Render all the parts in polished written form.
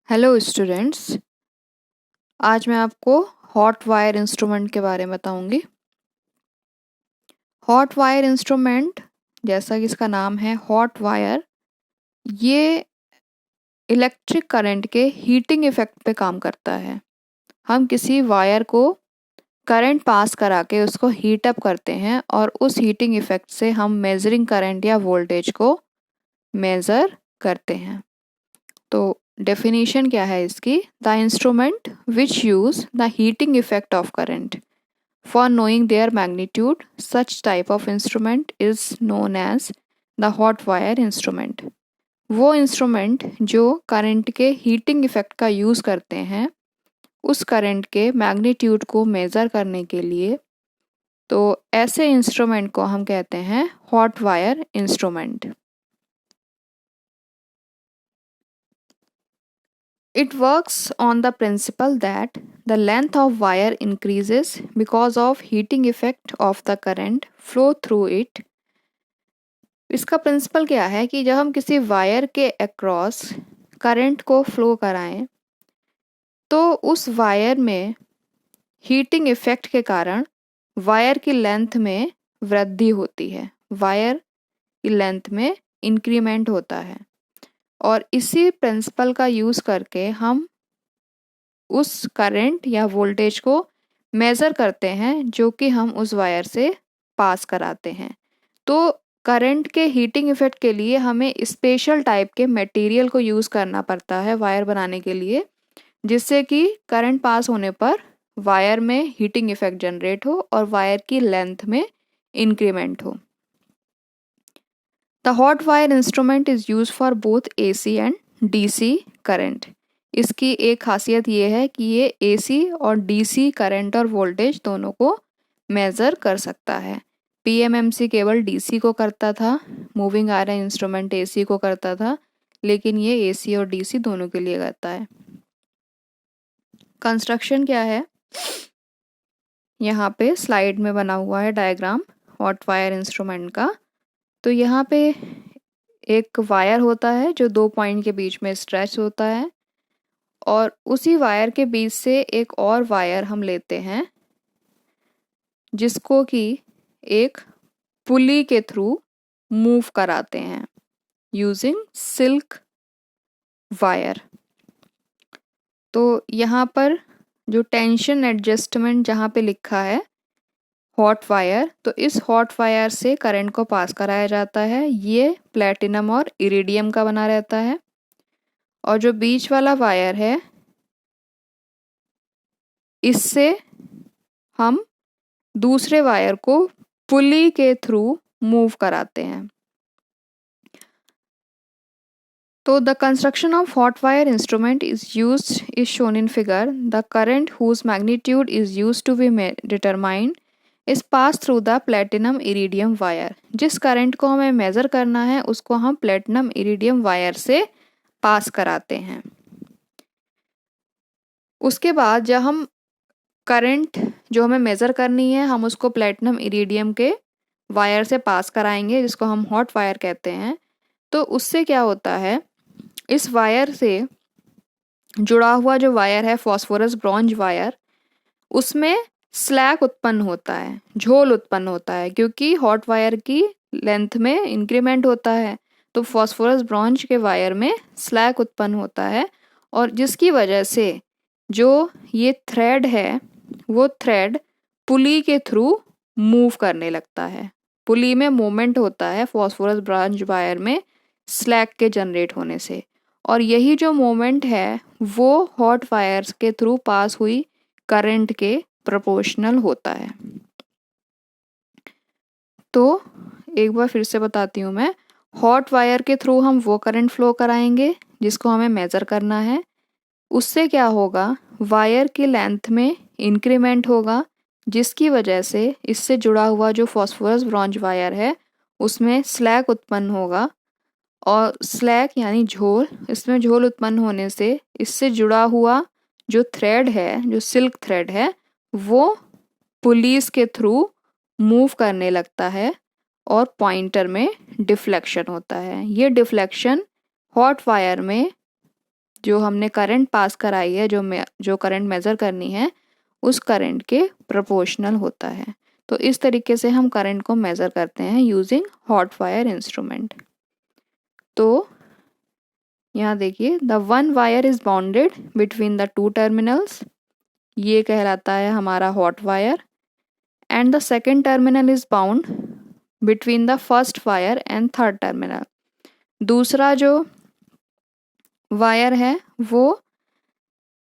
Hello students. आज मैं आपको हॉट वायर इंस्ट्रूमेंट के बारे में बताऊंगी। हॉट वायर इंस्ट्रूमेंट, जैसा कि इसका नाम है हॉट वायर, ये इलेक्ट्रिक करंट के हीटिंग इफेक्ट पे काम करता है। हम किसी वायर को करंट पास करा के उसको हीट अप करते हैं और उस हीटिंग इफेक्ट से हम मेजरिंग करंट या वोल्टेज को मेज़र करते हैं। तो डेफिनेशन क्या है इसकी? The instrument which use the heating effect of current for knowing their magnitude. Such type of instrument is known as the hot wire instrument. वो इंस्ट्रूमेंट जो करंट के हीटिंग इफेक्ट का यूज़ करते हैं उस करंट के मैग्नीट्यूड को measure करने के लिए, तो ऐसे इंस्ट्रूमेंट को हम कहते हैं hot wire instrument. It works on the principle that the length of wire increases because of heating effect of the current flow through it. इसका प्रिंसिपल क्या है कि जब हम किसी वायर के अक्रॉस करंट को फ्लो कराएं तो उस वायर में हीटिंग इफेक्ट के कारण वायर की लेंथ में वृद्धि होती है, वायर की लेंथ में इंक्रीमेंट होता है। और इसी प्रिंसिपल का यूज़ करके हम उस करंट या वोल्टेज को मेज़र करते हैं जो कि हम उस वायर से पास कराते हैं। तो करंट के हीटिंग इफेक्ट के लिए हमें स्पेशल टाइप के मटेरियल को यूज़ करना पड़ता है वायर बनाने के लिए, जिससे कि करंट पास होने पर वायर में हीटिंग इफेक्ट जनरेट हो और वायर की लेंथ में इंक्रीमेंट हो। The hot wire instrument is use for both AC and DC current. इसकी एक खासियत ये है कि ये AC और DC करंट और वोल्टेज दोनों को मेज़र कर सकता है। PMMC केवल DC को करता था, मूविंग आयरन इंस्ट्रूमेंट AC को करता था, लेकिन ये AC और DC दोनों के लिए करता है। कंस्ट्रक्शन क्या है? यहाँ पे स्लाइड में बना हुआ है डायग्राम हॉट वायर इंस्ट्रूमेंट का। तो यहाँ पे एक वायर होता है जो 2 पॉइंट के बीच में स्ट्रेच होता है और उसी वायर के बीच से एक और वायर हम लेते हैं जिसको कि एक पुली के थ्रू मूव कराते हैं यूजिंग सिल्क वायर। तो यहाँ पर जो टेंशन एडजस्टमेंट जहाँ पे लिखा है हॉट वायर, तो इस हॉट वायर से करंट को पास कराया जाता है। ये प्लेटिनम और इरिडियम का बना रहता है और जो बीच वाला वायर है इससे हम दूसरे वायर को पुली के थ्रू मूव कराते हैं। तो the construction of hot wire instrument is shown in figure. The current whose magnitude is use to be determined is pass through the platinum iridium wire. जिस करंट को हमें मेज़र करना है उसको हम प्लेटिनम इरिडियम वायर से पास कराते हैं। उसके बाद जब हम करंट जो हमें मेज़र करनी है हम उसको प्लेटिनम इरिडियम के वायर से पास कराएंगे जिसको हम हॉट वायर कहते हैं। तो उससे क्या होता है, इस वायर से जुड़ा हुआ जो वायर है फॉस्फोरस ब्रॉन्ज वायर, उसमें स्लैग उत्पन्न होता है, झोल उत्पन्न होता है, क्योंकि हॉट वायर की लेंथ में इंक्रीमेंट होता है तो फॉस्फोरस ब्रॉन्ज के वायर में स्लैग उत्पन्न होता है और जिसकी वजह से जो ये थ्रेड है वो थ्रेड पुली के थ्रू मूव करने लगता है। पुली में मोमेंट होता है फॉस्फोरस ब्रॉन्ज वायर में स्लैग के जनरेट होने से, और यही जो मोमेंट है वो हॉट वायर्स के थ्रू पास हुई करंट के प्रोपोर्शनल होता है। तो एक बार फिर से बताती हूँ मैं, हॉट वायर के थ्रू हम वो करंट फ्लो कराएंगे जिसको हमें मेज़र करना है। उससे क्या होगा, वायर की लेंथ में इंक्रीमेंट होगा जिसकी वजह से इससे जुड़ा हुआ जो फॉस्फोरस ब्रॉन्ज वायर है उसमें स्लैग उत्पन्न होगा और स्लैग यानी झोल, इसमें झोल उत्पन्न होने से इससे जुड़ा हुआ जो थ्रेड है, जो सिल्क थ्रेड है, वो पुलीस के थ्रू मूव करने लगता है और पॉइंटर में डिफ्लेक्शन होता है। ये डिफ्लेक्शन हॉट वायर में जो हमने करंट पास कराई है, जो करंट मेज़र करनी है, उस करंट के प्रोपोर्शनल होता है। तो इस तरीके से हम करंट को मेज़र करते हैं यूजिंग हॉट वायर इंस्ट्रूमेंट। तो यहाँ देखिए, the one wire is bounded between the two terminals, ये कहलाता है हमारा hot wire, and the second terminal is bound between the first wire and third terminal. दूसरा जो वायर है वो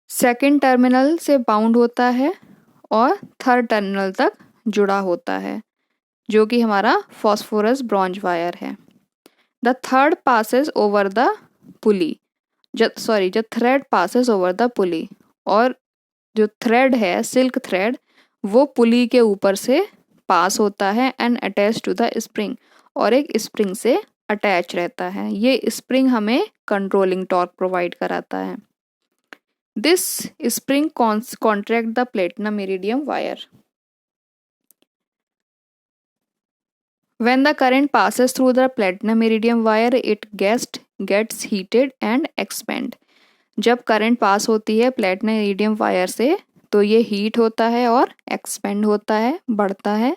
सेकेंड टर्मिनल से बाउंड होता है और थर्ड टर्मिनल तक जुड़ा होता है, जो कि हमारा फॉस्फोरस ब्रॉन्ज वायर है। The thread passes over the pulley, जो thread passes over the pulley, और जो थ्रेड है, सिल्क थ्रेड, वो पुली के ऊपर से पास होता है and attach to the spring, और एक स्प्रिंग से अटैच रहता है। ये स्प्रिंग हमें कंट्रोलिंग टॉर्क प्रोवाइड कराता है। This spring contract the platinum iridium wire. When the current passes through the platinum iridium wire, it gets heated and expand. जब करंट पास होती है प्लेटिनम इरिडियम वायर से, तो ये हीट होता है और एक्सपेंड होता है, बढ़ता है।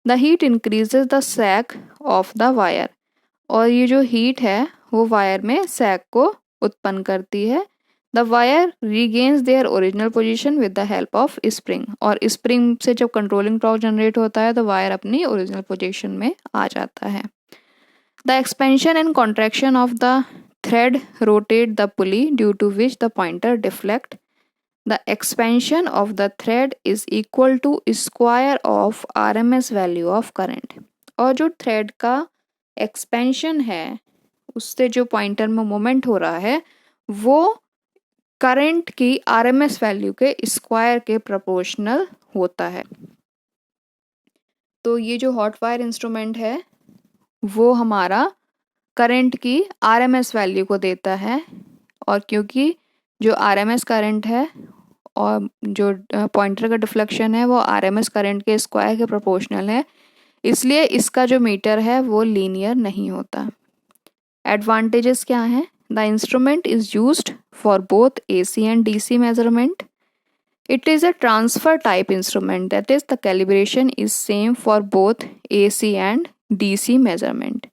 The heat increases the sag of the wire, और ये जो हीट है वो वायर में सैक को उत्पन्न करती है। The wire regains their original position with the help of spring, और स्प्रिंग से जब कंट्रोलिंग टॉर्क जनरेट होता है तो वायर अपनी ओरिजिनल पोजीशन में आ जाता है। The expansion and contraction of the thread rotate the pulley due to which the pointer deflect. The expansion of the thread is equal to square of RMS value of current, और जो thread का expansion है उससे जो pointer में moment हो रहा है वो करंट की RMS वैल्यू के स्क्वायर के प्रोपोर्शनल होता है। तो ये जो हॉट वायर इंस्ट्रूमेंट है वो हमारा करंट की RMS वैल्यू को देता है, और क्योंकि जो RMS करंट है और जो पॉइंटर का डिफ्लेक्शन है वो RMS करंट के स्क्वायर के प्रोपोर्शनल है, इसलिए इसका जो मीटर है वो लीनियर नहीं होता। एडवांटेजेस क्या हैं? The instrument is used for both AC and DC measurement. It is a transfer type instrument, that is the calibration is same for both AC and DC measurement.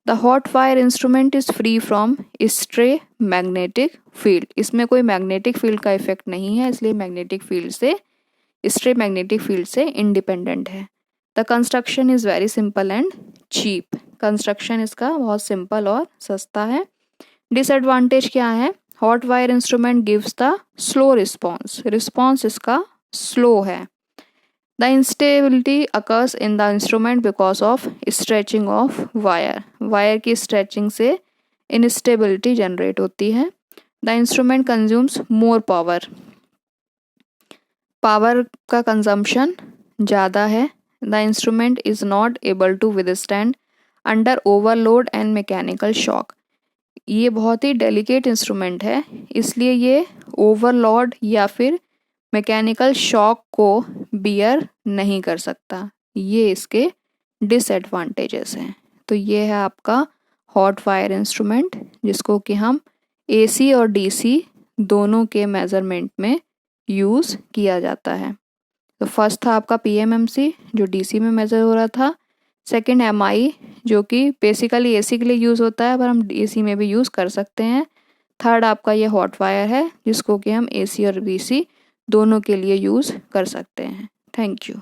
The hot wire instrument is free from stray magnetic field. इसमें कोई magnetic field का effect नहीं है, इसलिए magnetic field से stray magnetic field से independent है। The construction is very simple and cheap, construction इसका बहुत सिंपल और सस्ता है। डिसएडवांटेज क्या है? Hot wire instrument gives the slow response इसका स्लो है। The instability occurs in the instrument because of stretching of wire की स्ट्रेचिंग से इंस्टेबिलिटी जनरेट होती है। The instrument consumes more power का कंजम्पशन ज़्यादा है। The instrument is not able to withstand under overload and mechanical shock. ये बहुत ही delicate instrument है, इसलिए ये ओवरलोड या फिर मैकेनिकल शॉक को बियर नहीं कर सकता। ये इसके डिसएडवांटेजेस हैं। तो ये है आपका हॉट वायर इंस्ट्रूमेंट, जिसको कि हम AC और DC दोनों के मेज़रमेंट में यूज़ किया जाता है। तो फर्स्ट था आपका PMMC जो DC में मेज़र हो रहा था। सेकंड MI जो कि बेसिकली AC के लिए यूज़ होता है, पर हम DC में भी यूज़ कर सकते हैं। थर्ड आपका ये हॉट वायर है, जिसको कि हम AC और DC दोनों के लिए यूज़ कर सकते हैं। Thank you.